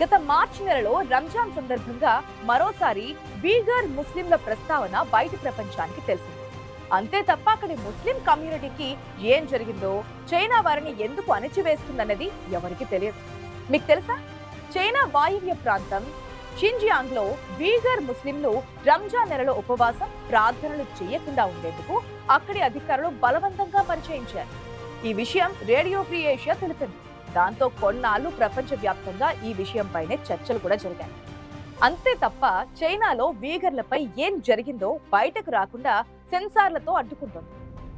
గత మార్చి నెలలో రంజాన్ సందర్భంగా మరోసారి వీగర్ ముస్లింల ప్రస్తావన బయట ప్రపంచానికి తెలిసింది. అంతే తప్ప అక్కడి ముస్లిం కమ్యూనిటీకి ఏం జరిగిందో, చైనా వారిని ఎందుకు అణచివేస్తుందన్నది ఎవరికి తెలియదు. మీకు తెలుసా? చైనా వాయువ్య ప్రాంతం షింజియాంగ్ లో వీగర్ ముస్లింలు రంజాన్ నెలలో ఉపవాసం ప్రార్థనలు చేయకుండా ఉండేందుకు అక్కడి అధికారులు బలవంతంగా పరిచయించారు. ఈ విషయం రేడియో ఫ్రీ ఏషియా తెలిపింది. దాంతో కొన్నాళ్ళు ప్రపంచ వ్యాప్తంగా ఈ విషయంపైనే చర్చలు కూడా జరిగాయి. అంతే తప్ప చైనాలో వీగర్లపై ఏం జరిగిందో బయటకు రాకుండా సెన్సార్లతో అడ్డుకుంటుంది.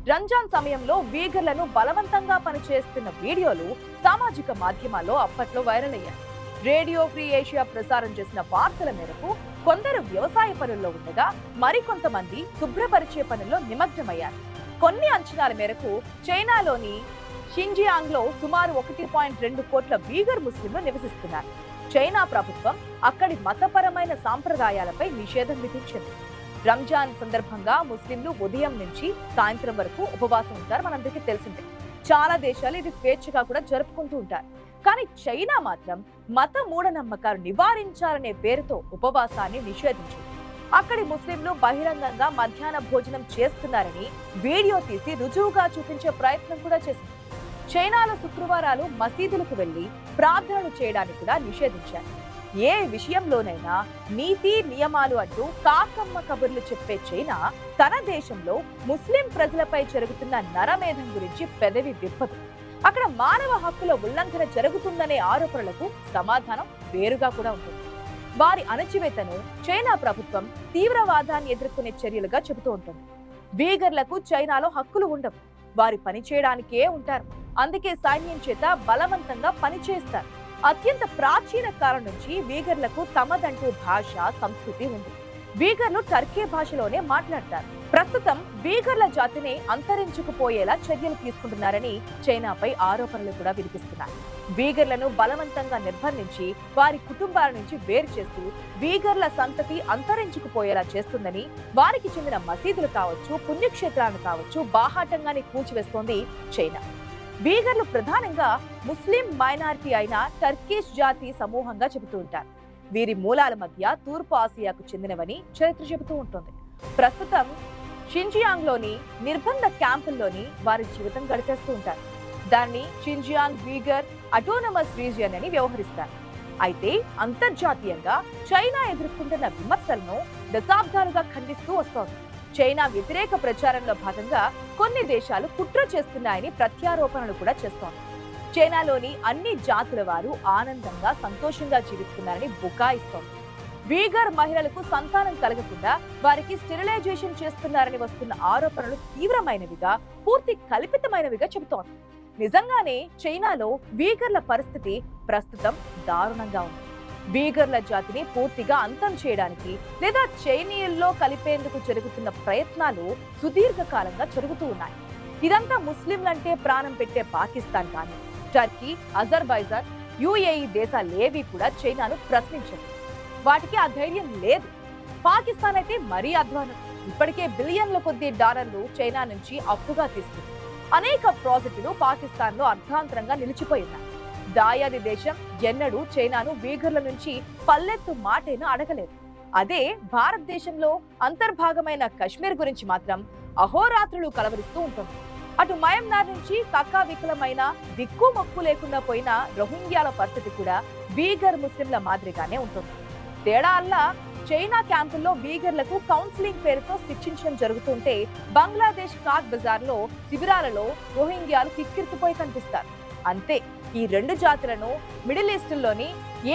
రంజాన్ సమయంలో వీగర్లను బలవంతంగా పనిచేస్తున్న వీడియోలు సామాజిక మాధ్యమాల్లో అప్పట్లో వైరల్ అయ్యాయి. రేడియో ఫ్రీ ఏషియా ప్రసారం చేసిన వార్తల మేరకు కొందరు వ్యవసాయ పనుల్లో ఉండగా మరికొంతమంది శుభ్రపరిచే పనుల్లో నిమగ్నమయ్యారు. కొన్ని అంచనాల మేరకు చైనాలోని షింజియాంగ్ లో సుమారు 1.2 కోట్ల వీగర్ ముస్లింలు నివసిస్తున్నారు. చైనా ప్రభుత్వం అక్కడి మతపరమైన సాంప్రదాయాలపై నిషేధం విధించింది. రంజాన్ సందర్భంగా ముస్లింలు ఉదయం నుంచి సాయంత్రం వరకు ఉపవాసం ఉంటారు. మనందరికీ తెలిసిందే. చాలా దేశాలు ఇది స్వేచ్ఛగా కూడా జరుపుకుంటూ ఉంటారు. కానీ చైనా మాత్రం మత మూఢనమ్మకాలు నివారించాలనే పేరుతో ఉపవాసాన్ని నిషేధించింది. అక్కడి ముస్లింలు బహిరంగంగా మధ్యాహ్న భోజనం చేస్తున్నారని వీడియో తీసి రుజువుగా చూపించే ప్రయత్నం కూడా చేసింది. చైనాలో శుక్రవారాలు మసీదులకు వెళ్లి ప్రార్థనలు చేయడానికి కూడా నిషేధించారు. ఏ విషయంలోనైనా నీతి నియమాలు అంటూ కాకమ్మ కబుర్లు చెప్పే చైనా తన దేశంలో ముస్లిం ప్రజలపై జరుగుతున్న నరమేధం గురించి పెదవి విప్పదు. అక్కడ మానవ హక్కుల ఉల్లంఘన జరుగుతుందనే ఆరోపణలకు సమాధానం వేరుగా కూడా ఉంటుంది. వారి అణచివేతను చైనా ప్రభుత్వం తీవ్రవాదాన్ని ఎదుర్కొనే చర్యలుగా చెబుతూ ఉంటుంది. వీగర్లకు చైనాలో హక్కులు ఉండవు. వారి పని చేయడానికే ఉంటారు. అందుకే సైన్యం చేత బలవంతంగా పనిచేస్తారు. అత్యంత ప్రాచీన కాలం నుంచి వీగర్లకు తమదంటూ భాష, సంస్కృతి ఉంది. వీగర్లు టర్కీ భాషలోనే మాట్లాడతారు. ప్రస్తుతం వీగర్ల జాతిని అంతరించుకుపోయేలా చర్యలు తీసుకుంటున్నారని చైనాపై ఆరోపణలు కూడా వినిపిస్తున్నాయి. వీగర్లను బలవంతంగా నిర్బంధించి వారి కుటుంబాల నుంచి వేరు చేస్తూ వీగర్ల సంతతి అంతరించుకుపోయేలా చేస్తుందని, వారికి చెందిన మసీదులు కావచ్చు, పుణ్యక్షేత్రాలను కావచ్చు బాహాటంగానే కూల్చివేస్తోంది చైనా. వీగర్లు ప్రధానంగా ముస్లిం మైనారిటీ అయిన టర్కిష్ జాతి సమూహంగా చెబుతూ ఉంటారు. వీరి మూలాల మధ్య తూర్పు ఆసియాకు చెందినవని చరిత్ర చెబుతూ ఉంటుంది. ప్రస్తుతం షింజియాంగ్ లోని నిర్బంధ క్యాంపుల్లోని వారి జీవితం గడిపేస్తూ ఉంటారు. దాన్ని షింజియాంగ్ వీగర్ అటోనమస్ రీజియన్ అని వ్యవహరిస్తారు. అయితే అంతర్జాతీయంగా చైనా ఎదుర్కొంటున్న విమర్శలను దశాబ్దాలుగా ఖండిస్తూ వస్తోంది. చైనా వ్యతిరేక ప్రచారంలో భాగంగా కొన్ని దేశాలు కుట్ర చేస్తున్నాయని ప్రత్యారోపణలు కూడా చేస్తోంది. చైనాలోని అన్ని జాతుల వారు ఆనందంగా, సంతోషంగా జీవిస్తున్నారని బుకాయిస్తోంది. వీగర్ మహిళలకు సంతానం కలగకుండా వారికి స్టెరిలైజేషన్ చేస్తున్నారని వస్తున్న ఆరోపణలు తీవ్రమైనవిగా, పూర్తి కల్పితమైనవిగా చెబుతోంది. నిజంగానే చైనాలో వీగర్ల పరిస్థితి ప్రస్తుతం దారుణంగా ఉంది. వీగర్ల జాతిని పూర్తిగా అంతం చేయడానికి లేదా చైనీయుల్లో కలిపేందుకు జరుగుతున్న ప్రయత్నాలు సుదీర్ఘకాలంగా జరుగుతూ ఉన్నాయి. ఇదంతా ముస్లింలంటే ప్రాణం పెట్టే పాకిస్తాన్ కానీ, టర్కీ, అజర్బైజాన్, యుఏఈ దేశాలేవి కూడా చైనాను ప్రశ్నించవు. వాటికి ఆ ధైర్యం లేదు. పాకిస్తాన్ అయితే మరీ అధ్వానం. ఇప్పటికే బిలియన్ల కొద్దీ డాలర్లు చైనా నుంచి అప్పుగా తీసుకుంది. అనేక ప్రాజెక్టులు పాకిస్తాన్ లో అర్ధాంతరంగా నిలిచిపోయినాయి. దాయాది దేశం ఎన్నడూ చైనాను వీగర్ల నుంచి పల్లెత్తు మాటేను అడగలేదు. అదే భారతదేశంలో అంతర్భాగమైన కశ్మీర్ గురించి మాత్రం అహోరాత్రులు కలవరిస్తూ ఉంటుంది. అటు మయన్మార్ నుంచి కక్కావికలమైన దిక్కు మొక్కు లేకుండా పోయిన రోహింగ్యాల పరిస్థితి కూడా వీగర్ ముస్లింల మాదిరిగానే ఉంటుంది. తేడా అల్లా చైనా క్యాంపుల్లో వీగర్లకు కౌన్సిలింగ్ పేరుతో శిక్షించడం జరుగుతుంటే, బంగ్లాదేశ్ కాక్ బజార్ లో శిబిరాలలో రోహింగ్యాలు కిక్కిరిసిపోయి కనిపిస్తారు. అంతే. ఈ రెండు జాతులను మిడిల్ ఈస్టుల్లోని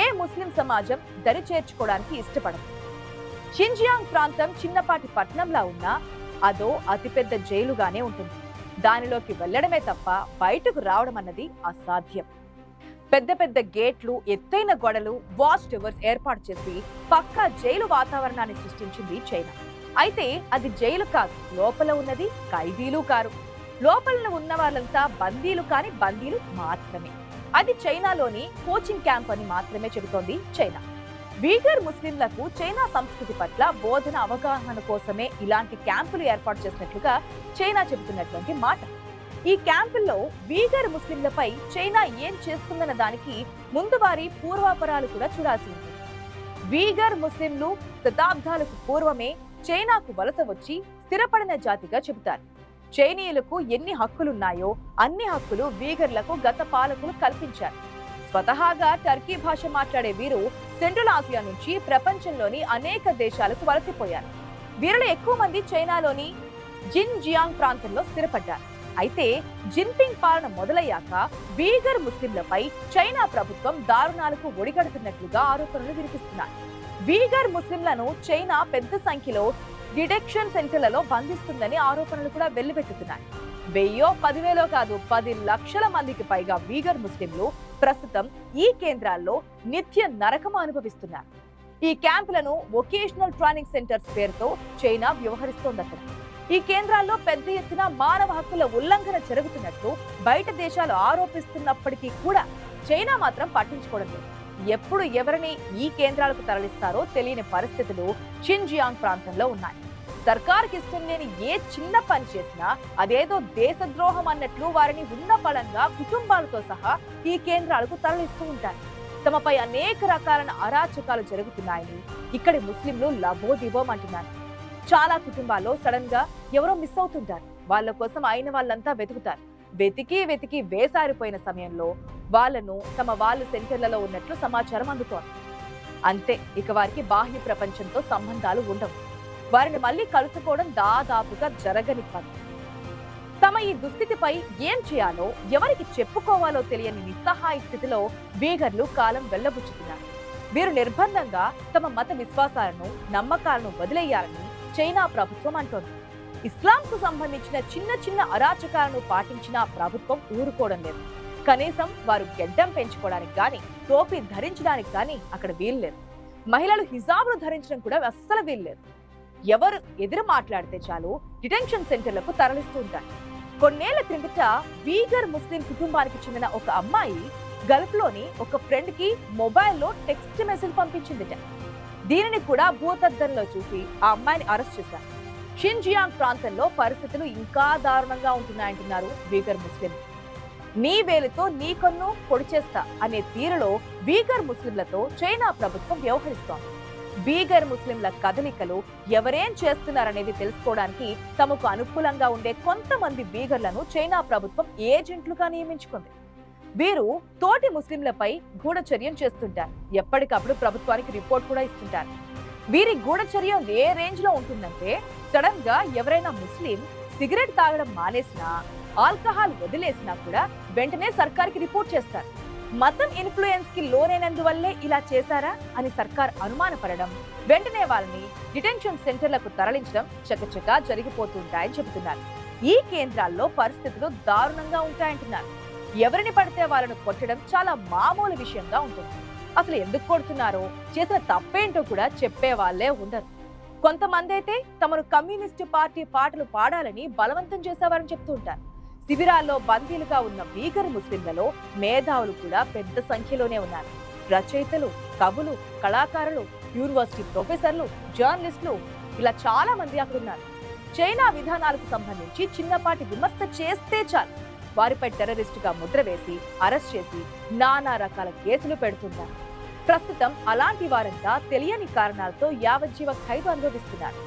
ఏ ముస్లిం సమాజం దరి చేర్చుకోవడానికి ఇష్టపడదు. షింజియాంగ్ ప్రాంతం చిన్నపాటి పట్టణంలా ఉన్నా అదో అతిపెద్ద జైలుగానే ఉంటుంది. దానిలోకి వెళ్లడమే తప్ప బయటకు రావడం అన్నది అసాధ్యం. పెద్ద పెద్ద గేట్లు, ఎత్తైన గోడలు, వాచ్ టవర్స్ ఏర్పాటు చేసి పక్కా జైలు వాతావరణాన్ని సృష్టించింది చైనా. అయితే అది జైలు కాదు, లోపల ఉన్నది ఖైదీలు కారు. లోపల ఉన్న వాళ్ళంతా బందీలు కాని బందీలు మాత్రమే. అది చైనాలోని కోచింగ్ క్యాంప్ అని మాత్రమే చెబుతోంది చైనా. వీగర్ ముస్లింలకు చైనా సంస్కృతి పట్ల బోధన అవగాహన కోసమే ఇలాంటి క్యాంపులు ఏర్పాటు చేసినట్లుగా చైనా చెబుతున్నటువంటి మాట. ఈ క్యాంపుల్లో వీగర్ ముస్లింలపై చైనా ఏం చేస్తుందన్న దానికి ముందు వారి పూర్వాపరాలు కూడా చూడాల్సి ఉంది. వీగర్ ముస్లింలు శతాబ్దాలకు పూర్వమే చైనాకు వలస వచ్చి స్థిరపడిన జాతిగా చెబుతారు. చైనీయులకు ఎన్ని హక్కులున్నాయో అన్ని హక్కులు వీగర్లకు గత పాలకులు కల్పించారు. స్వతహాగా టర్కీ భాష మాట్లాడే వీరు సెంట్రల్ ఆసియా నుంచి ప్రపంచంలోని అనేక దేశాలకు వలసపోయారు. వీరిలో ఎక్కువ మంది చైనాలోని జిన్జియాంగ్ ప్రాంతంలో స్థిరపడ్డారు. అయితే జిన్పింగ్ పాలన మొదలయ్యాక వీగర్ ముస్లింలపై చైనా ప్రభుత్వం దారుణాలకు ఒడిగడుతున్నట్లుగా ఆరోపణలు వినిపిస్తున్నాయి. వీగర్ ముస్లింలను చైనా పెద్ద సంఖ్యలో డిటెక్షన్ సెంటర్లలో బంధిస్తుందని ఆరోపణలు కూడా వెల్లువెత్తుతున్నాయి. 1000-10,000 కాదు, 10 లక్షల మందికి పైగా వీగర్ ముస్లింలు ప్రస్తుతం ఈ కేంద్రాల్లో నిత్య నరకం అనుభవిస్తున్నారు. ఈ క్యాంపులను వొకేషనల్ ట్రైనింగ్ సెంటర్స్ పేరుతో చైనా వ్యవహరిస్తోందట. ఈ కేంద్రాల్లో పెద్ద ఎత్తున మానవ హక్కుల ఉల్లంఘన జరుగుతున్నట్లు బయట దేశాలు ఆరోపిస్తున్నప్పటికీ కూడా చైనా మాత్రం పట్టించుకోవడం లేదు. ఎప్పుడు ఎవరిని ఈ కేంద్రాలకు తరలిస్తారో తెలియని పరిస్థితులు షిన్జియాంగ్ ప్రాంతంలో ఉన్నాయి. సర్కార్కి ఇష్టం లేని ఏ చిన్న పని చేసినా అదేదో దేశద్రోహం అన్నట్లు వారిని ఉన్న పళంగా కుటుంబాలతో సహా ఈ కేంద్రాలకు తరలిస్తూ ఉంటారు. తమపై అనేక రకాలైన అరాచకాలు జరుగుతున్నాయని ఇక్కడి ముస్లింలు లబోదిబోం అంటున్నారు. చాలా కుటుంబాల్లో సడన్ గా ఎవరో మిస్ అవుతుంటారు. వాళ్ళ కోసం అయిన వాళ్ళంతా వెతుకుతారు. వెతికి వేసారిపోయిన సమయంలో వాళ్ళను తమ వాళ్ళ సెంటర్లలో ఉన్నట్లు సమాచారం అందుతోంది. అంతే, ఇక వారికి బాహ్య ప్రపంచంతో సంబంధాలు ఉండవు. వారిని మళ్ళీ కలుసుకోవడం దాదాపుగా జరగని పని. తమ ఈ దుస్థితిపై ఏం చేయాలో ఎవరికి చెప్పుకోవాలో తెలియని నిస్సహాయ స్థితిలో వీగర్లు కాలం వెళ్లబుచ్చుతున్నారు. వీరు నిర్బంధంగా తమ మత విశ్వాసాలను నమ్మకాలను వదిలేయాలని చైనా ప్రభుత్వం అంటోంది. ఇస్లాంకు సంబంధించిన చిన్న అరాచకాలను పాటించిన ప్రభుత్వం ఊరుకోవడం లేదు. కనీసం వారు గెడ్డం పెంచుకోవడానికి గాని టోపీ ధరించడానికి గాని అక్కడ వీల్లేదు. మహిళలు హిజాబులు ధరించడం కూడా అస్సలు వీల్లేదు. ఎవరు ఎదురు మాట్లాడితే చాలు డిటెన్షన్ సెంటర్లకు తరలిస్తూ ఉంటారు. కొన్నేళ్ల క్రిందట వీగర్ ముస్లిం కుటుంబానికి చెందిన ఒక అమ్మాయి గల్ఫ్ లోని ఒక ఫ్రెండ్ కి మొబైల్లో టెక్స్ట్ మెసేజ్ పంపించిందిట. దీనిని కూడా భూతద్దంలో చూసి ఆ అమ్మాయిని అరెస్ట్ చేశారు. షిన్జియాంగ్ ప్రాంతంలో పరిస్థితులు ఇంకా దారుణంగా ఉంటున్నాయంటున్నారు వీగర్ ముస్లిం. నీ వేలితో నీ కన్ను పొడి చేస్తా అనే తీరులో వీగర్ ముస్లింలతో చైనా ప్రభుత్వం వ్యవహరిస్తోంది. వీగర్ ముస్లింల కదలికలు ఎవరేం చేస్తున్నారనేది తెలుసుకోవడానికి తమకు అనుకూలంగా ఉండే కొంతమంది వీగర్లను చైనా ప్రభుత్వం ఏజెంట్లుగా నియమించుకుంది. వీరు తోటి ముస్లింలపై గూఢచర్యం చేస్తుంటారు. ఎప్పటికప్పుడు ప్రభుత్వానికి రిపోర్ట్ కూడా ఇస్తుంటారు. వీరి గూఢచర్యం ఏ రేంజ్ లో ఉంటుందంటే, సడన్ గా ఎవరైనా ముస్లిం సిగరెట్ తాగడం మానేసినా, ఆల్కహాల్ వదిలేసినా కూడా వెంటనే సర్కార్కి రిపోర్ట్ చేస్తారు. మతం ఇన్ఫ్లుయెన్స్ కి లోనైనందువల్లే ఇలా చేశారా అని సర్కార్ అనుమానపడడం, వెంటనే వాళ్ళని డిటెన్షన్ సెంటర్లకు తరలించడం చకచకా జరిగిపోతుంటాయని చెబుతున్నారు. ఈ కేంద్రాల్లో పరిస్థితులు దారుణంగా ఉంటాయంటున్నారు. ఎవరిని పడితే వాళ్ళను కొట్టడం చాలా మామూలు విషయంగా ఉంటుంది. అసలు ఎందుకు కొడుతున్నారో, చేసిన తప్పేంటో కూడా చెప్పే వాళ్ళే ఉండరు. కొంతమంది అయితే తమను కమ్యూనిస్టు పార్టీ పాటలు పాడాలని బలవంతం చేసేవారని చెప్తూ ఉంటారు. శిబిరాల్లో బందీలుగా ఉన్న వీగర్ ముస్లింలలో మేధావులు కూడా పెద్ద సంఖ్యలోనే ఉన్నారు. రచయితలు, కవులు, కళాకారులు, యూనివర్సిటీ ప్రొఫెసర్లు, జర్నలిస్టులు ఇలా చాలా మంది అక్కడ ఉన్నారు. చైనా విధానాలకు సంబంధించి చిన్నపాటి విమర్శ చేస్తే చాలు వారిపై టెర్రరిస్టుగా ముద్ర వేసి అరెస్ట్ చేసి నానా రకాల కేసులు పెడుతున్నారు. ప్రస్తుతం అలాంటి వారంతా తెలియని కారణాలతో యావజ్జీవ ఖైదు అనుభవిస్తున్నారు.